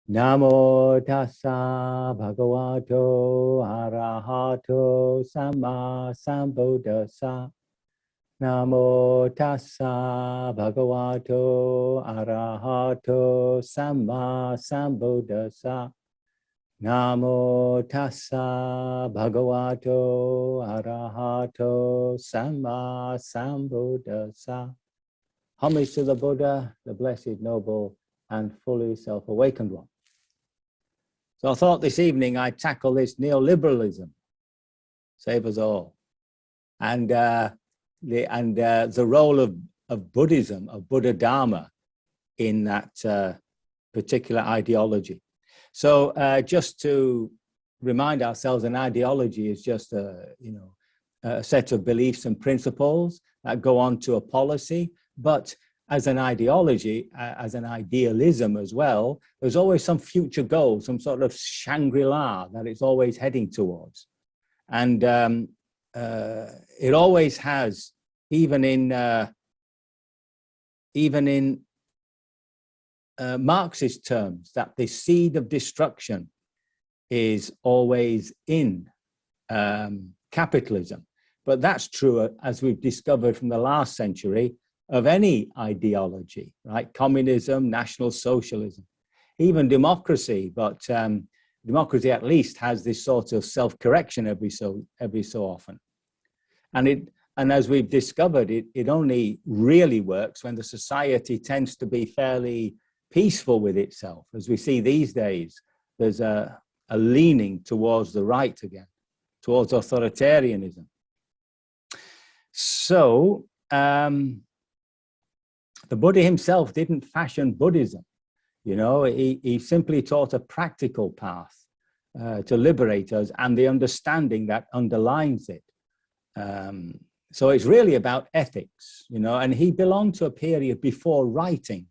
Namo tassa bhagavato arahato samma sambuddhassa. Namo tassa bhagavato arahato samma sambuddhassa. Namo tassa bhagavato arahato samma sambuddhassa. Homage to the Buddha, the blessed, noble, and fully self-awakened one. So I thought this evening I'd tackle this neoliberalism, save us all, and the role of Buddhism, of Buddha Dharma, in that particular ideology. So just to remind ourselves, an ideology is just a set of beliefs and principles that go on to a policy. But as an ideology, as an idealism as well, there's always some future goal, some sort of Shangri-La that it's always heading towards. And it always has, even in Marxist terms, that the seed of destruction is always in capitalism. But that's true, as we've discovered from the last century, of any ideology, right? Communism, National Socialism, even democracy. But democracy at least has this sort of self-correction every so often. And as we've discovered, it only really works when the society tends to be fairly peaceful with itself. As we see these days, there's a leaning towards the right again, towards authoritarianism. So the Buddha himself didn't fashion Buddhism. He simply taught a practical path to liberate us and the understanding that underlines it. So it's really about ethics, and he belonged to a period before writing.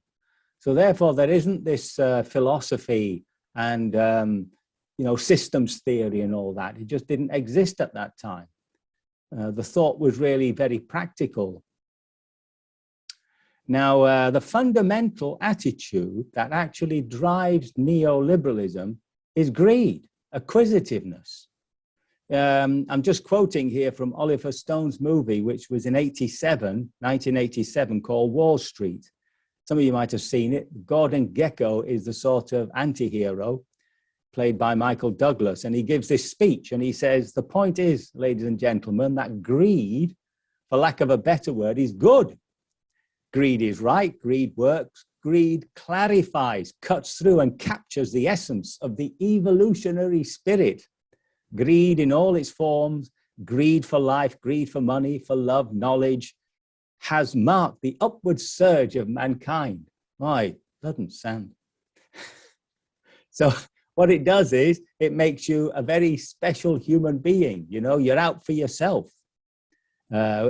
So therefore, there isn't this philosophy and, systems theory and all that. It just didn't exist at that time. The thought was really very practical. Now, the fundamental attitude that actually drives neoliberalism is greed, acquisitiveness. I'm just quoting here from Oliver Stone's movie, which was in 1987, called Wall Street. Some of you might have seen it. Gordon Gekko is the sort of anti-hero played by Michael Douglas. And he gives this speech and he says, the point is, ladies and gentlemen, that greed, for lack of a better word, is good. Greed is right, greed works, greed clarifies, cuts through and captures the essence of the evolutionary spirit. Greed in all its forms, greed for life, greed for money, for love, knowledge, has marked the upward surge of mankind. My, doesn't sound. So what it does is it makes you a very special human being. You're out for yourself.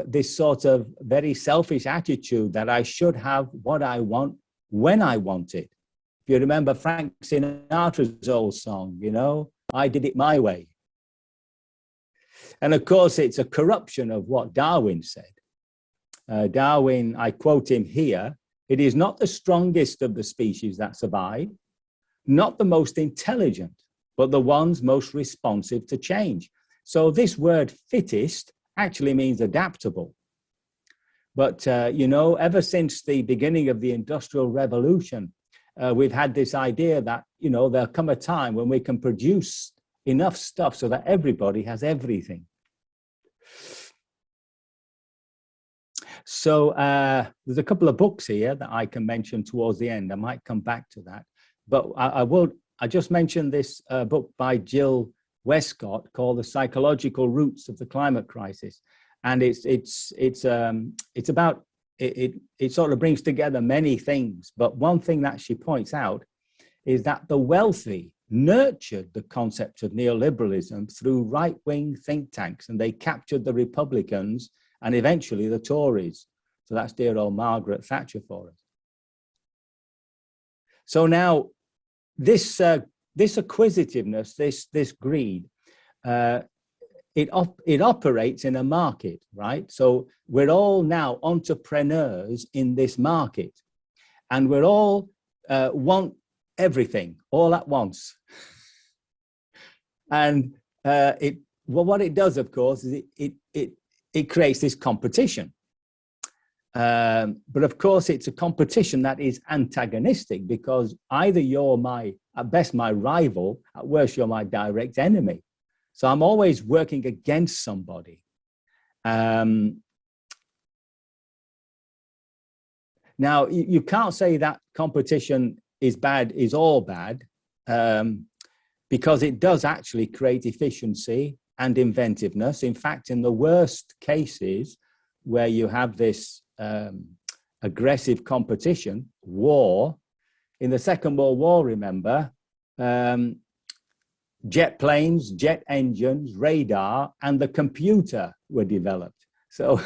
This sort of very selfish attitude that I should have what I want when I want it. If you remember Frank Sinatra's old song, I did it my way. And of course, it's a corruption of what Darwin said. Darwin, I quote him here, it is not the strongest of the species that survive, not the most intelligent, but the ones most responsive to change. So this word fittest actually means adaptable. But, ever since the beginning of the Industrial Revolution, we've had this idea that, there'll come a time when we can produce enough stuff so that everybody has everything. So there's a couple of books here that I can mention towards the end. I might come back to that. But I just mentioned this book by Jill Westcott called The Psychological Roots of the Climate Crisis. And it sort of brings together many things. But one thing that she points out is that the wealthy nurtured the concept of neoliberalism through right-wing think tanks, and they captured the Republicans and eventually the Tories. So that's dear old Margaret Thatcher for us. So now this acquisitiveness, this greed, it operates in a market, right? So we're all now entrepreneurs in this market, and we're all want everything all at once. And what it does, of course, is it creates this competition. But of course, it's a competition that is antagonistic, because either you're at best my rival, at worst you're my direct enemy. So I'm always working against somebody. Now, you can't say that competition is bad, is all bad, because it does actually create efficiency and inventiveness. In fact, in the worst cases where you have this aggressive competition, war, in the Second World War, remember, jet planes, jet engines, radar, and the computer were developed. So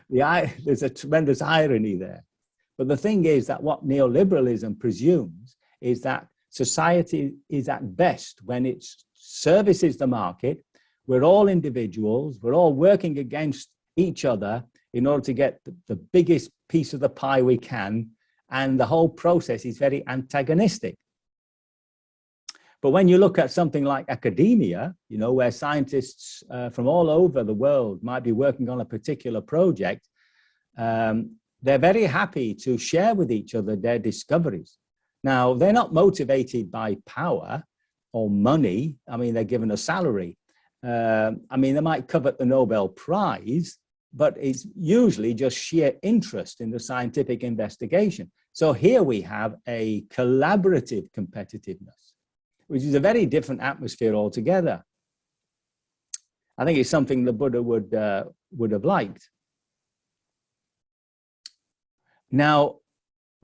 there's a tremendous irony there. But the thing is that what neoliberalism presumes is that society is at best when it services the market. We're all individuals, we're all working against each other in order to get the biggest piece of the pie we can, and the whole process is very antagonistic. But when you look at something like academia, you know, where scientists from all over the world might be working on a particular project, they're very happy to share with each other their discoveries. Now, they're not motivated by power or money. I mean, they're given a salary. I mean, they might covet the Nobel Prize, but it's usually just sheer interest in the scientific investigation. So here we have a collaborative competitiveness, which is a very different atmosphere altogether. I think it's something the Buddha would have liked. Now,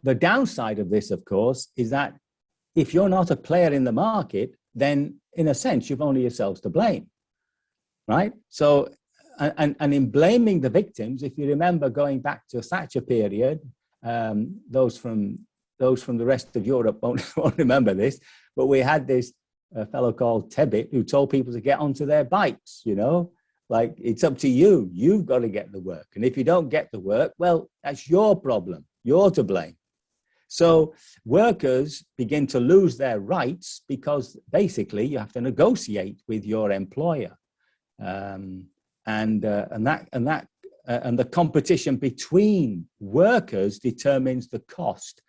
the downside of this, of course, is that if you're not a player in the market, then in a sense, you've only yourselves to blame, right? So, and in blaming the victims, if you remember going back to Thatcher period, those from the rest of Europe won't remember this, but we had this fellow called Tebbit who told people to get onto their bikes, you know, like it's up to you, you've got to get the work. And if you don't get the work, well, that's your problem, you're to blame. So workers begin to lose their rights because basically you have to negotiate with your employer. And the competition between workers determines the cost,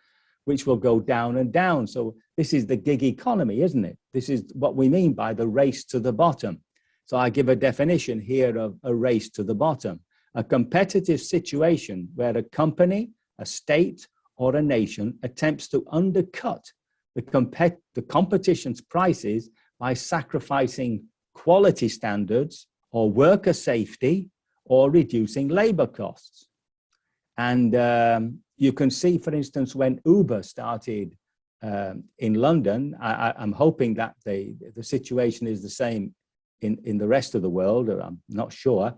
which will go down and down. So this is the gig economy, isn't it? This is what we mean by the race to the bottom. So I give a definition here of a race to the bottom: a competitive situation where a company, a state, or a nation attempts to undercut the competition's prices by sacrificing quality standards or worker safety or reducing labor costs. And you can see, for instance, when Uber started in London, I'm hoping that the situation is the same in the rest of the world, or I'm not sure.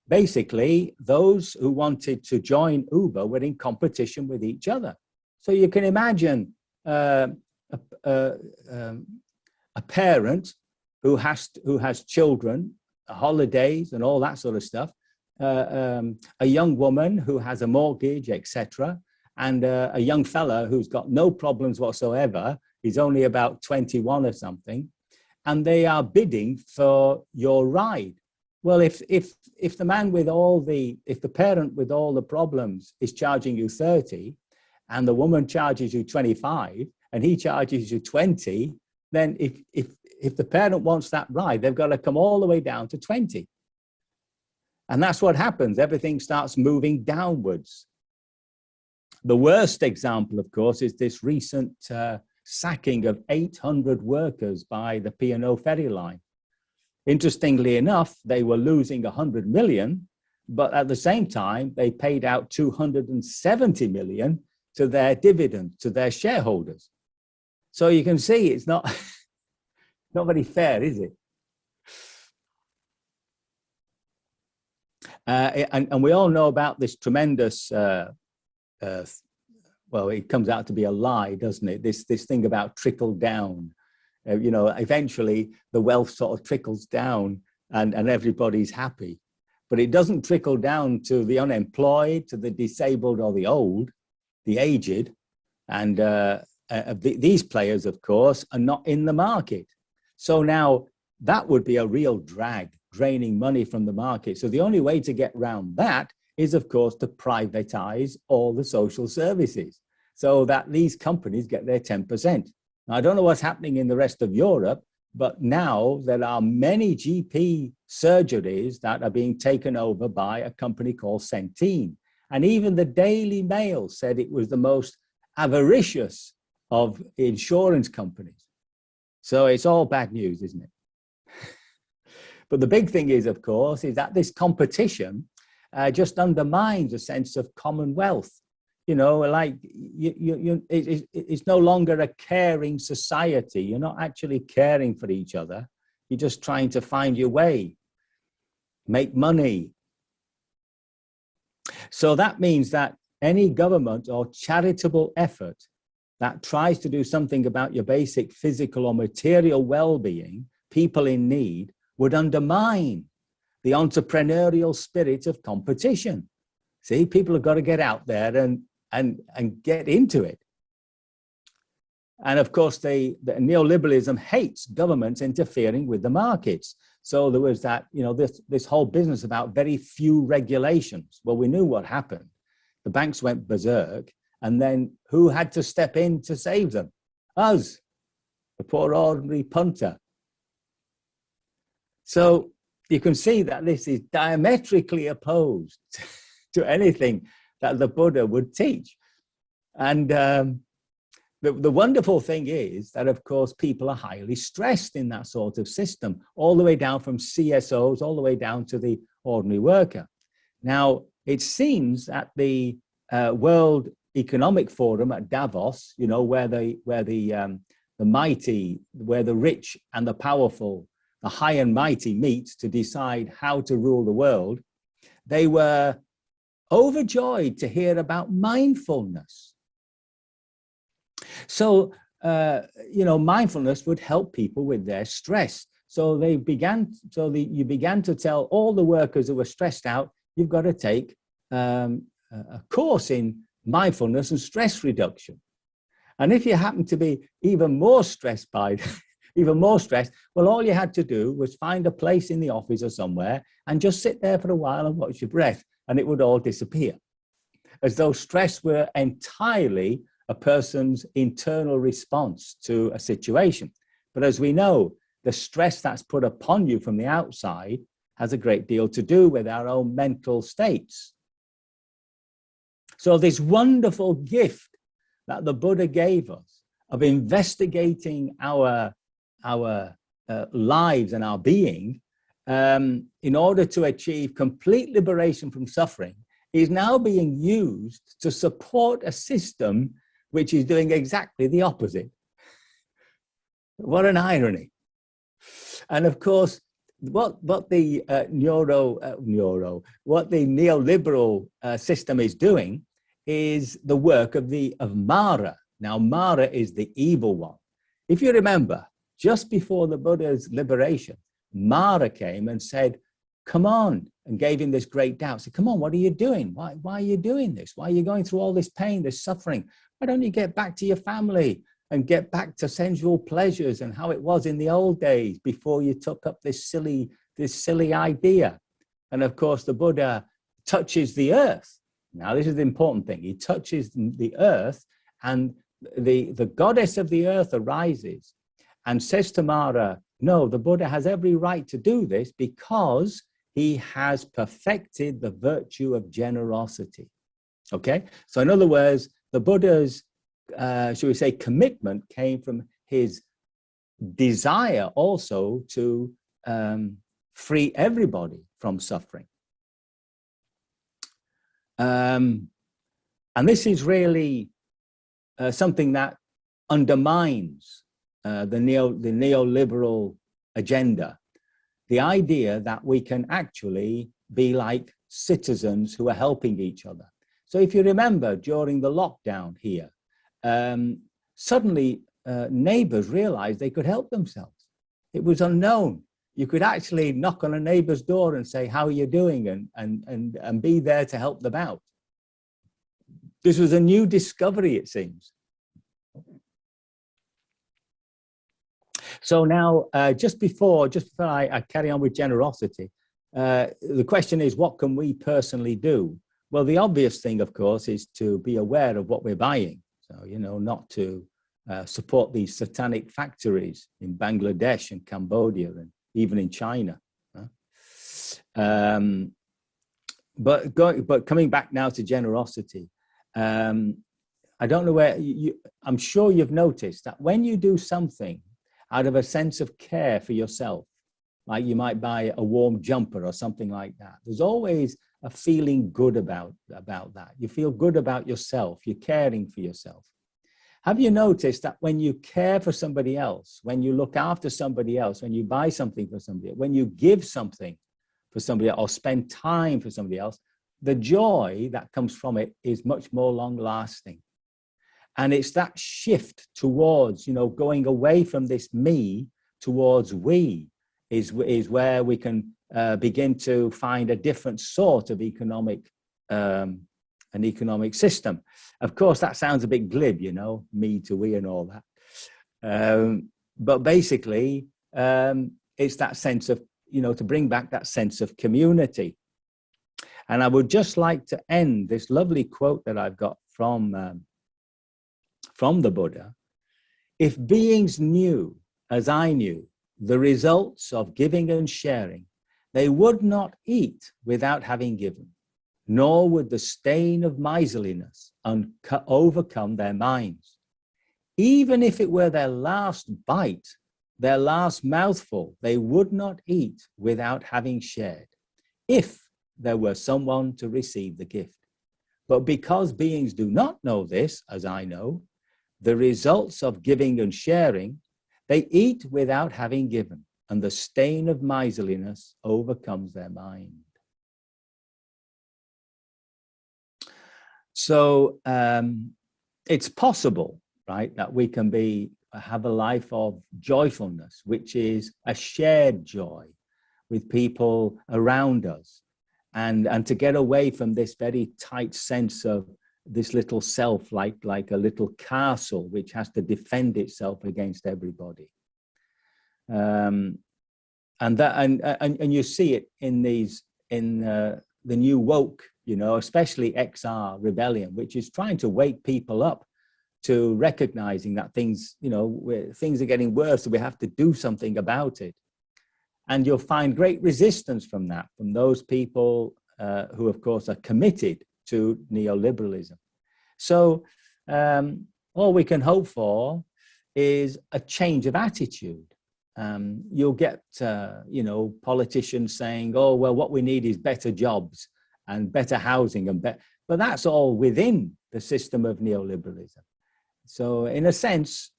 Basically, those who wanted to join Uber were in competition with each other. So you can imagine a parent who has children, holidays, and all that sort of stuff. A young woman who has a mortgage, etc., and a young fella who's got no problems whatsoever. He's only about 21 or something, and they are bidding for your ride. Well, if the man with if the parent with all the problems is charging you 30, and the woman charges you 25, and he charges you 20, then if the parent wants that ride, they've got to come all the way down to 20. And that's what happens. Everything starts moving downwards. The worst example, of course, is this recent sacking of 800 workers by the P&O ferry line. Interestingly enough, they were losing 100 million, but at the same time, they paid out 270 million to their dividend, to their shareholders. So you can see it's not, not very fair, is it? And we all know about this tremendous, well, it comes out to be a lie, doesn't it? This thing about trickle down. You know, eventually the wealth sort of trickles down and everybody's happy. But it doesn't trickle down to the unemployed, to the disabled or the old, the aged. And these players, of course, are not in the market. So now that would be a real drag, draining money from the market. So the only way to get around that is, of course, to privatize all the social services so that these companies get their 10%. Now, I don't know what's happening in the rest of Europe, but now there are many GP surgeries that are being taken over by a company called Centene. And even the Daily Mail said it was the most avaricious of insurance companies. So it's all bad news, isn't it? But the big thing is, of course, is that this competition just undermines a sense of commonwealth. You know, like it's no longer a caring society. You're not actually caring for each other. You're just trying to find your way, make money. So that means that any government or charitable effort that tries to do something about your basic physical or material well-being, people in need, would undermine the entrepreneurial spirit of competition. See, people have got to get out there and get into it. And of course, the neoliberalism hates governments interfering with the markets. So there was that, you know, this whole business about very few regulations. Well, we knew what happened. The banks went berserk, and then who had to step in to save them? Us, the poor ordinary punter. So you can see that this is diametrically opposed to anything that the Buddha would teach. And the wonderful thing is that, of course, people are highly stressed in that sort of system, all the way down from CSOs, all the way down to the ordinary worker. Now, it seems at the World Economic Forum at Davos, you know, where the mighty, where the rich and the powerful, the high and mighty meet to decide how to rule the world, they were overjoyed to hear about mindfulness. So, you know, mindfulness would help people with their stress. So you began to tell all the workers who were stressed out, you've got to take a course in mindfulness and stress reduction. And if you happen to be even more stressed well, all you had to do was find a place in the office or somewhere and just sit there for a while and watch your breath, and it would all disappear. As though stress were entirely a person's internal response to a situation. But as we know, the stress that's put upon you from the outside has a great deal to do with our own mental states. So this wonderful gift that the Buddha gave us of investigating our lives and our being in order to achieve complete liberation from suffering is now being used to support a system which is doing exactly the opposite. What an irony. And of course, what the neoliberal system is doing is the work of Mara. Now, Mara is the evil one. If you remember, just before the Buddha's liberation, Mara came and said, come on, and gave him this great doubt. Said, come on, what are you doing? Why are you doing this? Why are you going through all this pain, this suffering? Why don't you get back to your family and get back to sensual pleasures and how it was in the old days before you took up this silly idea? And of course, the Buddha touches the earth. Now, this is the important thing. He touches the earth, and the goddess of the earth arises and says to Mara, no, the Buddha has every right to do this because he has perfected the virtue of generosity. Okay? So in other words, the Buddha's, should we say, commitment came from his desire also to free everybody from suffering. And this is really something that undermines the neoliberal agenda, the idea that we can actually be like citizens who are helping each other. So if you remember, during the lockdown here, suddenly neighbors realized they could help themselves. It was unknown. You could actually knock on a neighbor's door and say, how are you doing? And be there to help them out. This was a new discovery, it seems. So now, just before I carry on with generosity, the question is, what can we personally do? Well, the obvious thing, of course, is to be aware of what we're buying. So, you know, not to support these satanic factories in Bangladesh and Cambodia and even in China. But coming back now to generosity, I don't know where I'm sure you've noticed that when you do something out of a sense of care for yourself, like you might buy a warm jumper or something like that, there's always a feeling good about that. You feel good about yourself. You're caring for yourself. Have you noticed that when you care for somebody else, when you look after somebody else, when you buy something for somebody, when you give something for somebody else or spend time for somebody else, the joy that comes from it is much more long lasting. And it's that shift towards, you know, going away from this me towards we is where we can begin to find a different sort of economic system. Of course, that sounds a bit glib, you know, me to we and all that. But basically, it's that sense of, you know, to bring back that sense of community. And I would just like to end this lovely quote that I've got from the Buddha. If beings knew, as I knew, the results of giving and sharing, they would not eat without having given, nor would the stain of miserliness overcome their minds. Even if it were their last bite, their last mouthful, they would not eat without having shared, if there were someone to receive the gift. But because beings do not know this, as I know, the results of giving and sharing, they eat without having given, and the stain of miserliness overcomes their mind. So it's possible, right, that we can have a life of joyfulness, which is a shared joy with people around us, and to get away from this very tight sense of this little self, like a little castle which has to defend itself against everybody. And you see it in the new woke, you know, especially XR rebellion, which is trying to wake people up to recognizing that things are getting worse, so we have to do something about it. And you'll find great resistance from that, from those people who, of course, are committed to neoliberalism. So all we can hope for is a change of attitude. You'll get, politicians saying, oh, well, what we need is better jobs and better housing, but that's all within the system of neoliberalism. So in a sense,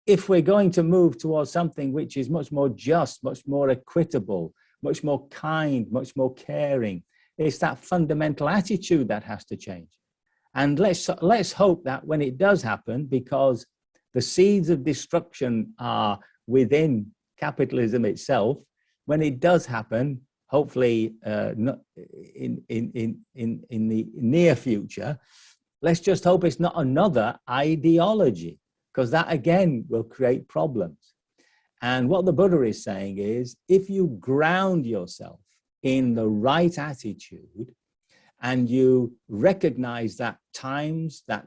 if we're going to move towards something which is much more just, much more equitable, much more kind, much more caring, it's that fundamental attitude that has to change. And let's hope that when it does happen, because the seeds of destruction are within capitalism itself, when it does happen, hopefully not in the near future, let's just hope it's not another ideology, because that again will create problems. And what the Buddha is saying is, if you ground yourself in the right attitude, and you recognize that times, that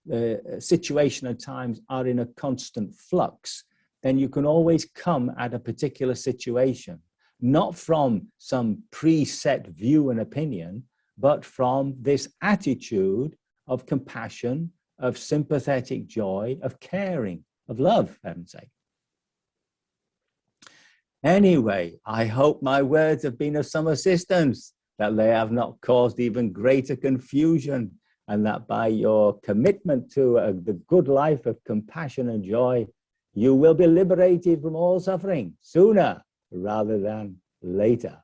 the situation and times are in a constant flux, then you can always come at a particular situation, not from some preset view and opinion, but from this attitude of compassion, of sympathetic joy, of caring, of love, for heaven's sake. Anyway, I hope my words have been of some assistance, that they have not caused even greater confusion, and that by your commitment to the good life of compassion and joy, you will be liberated from all suffering sooner rather than later.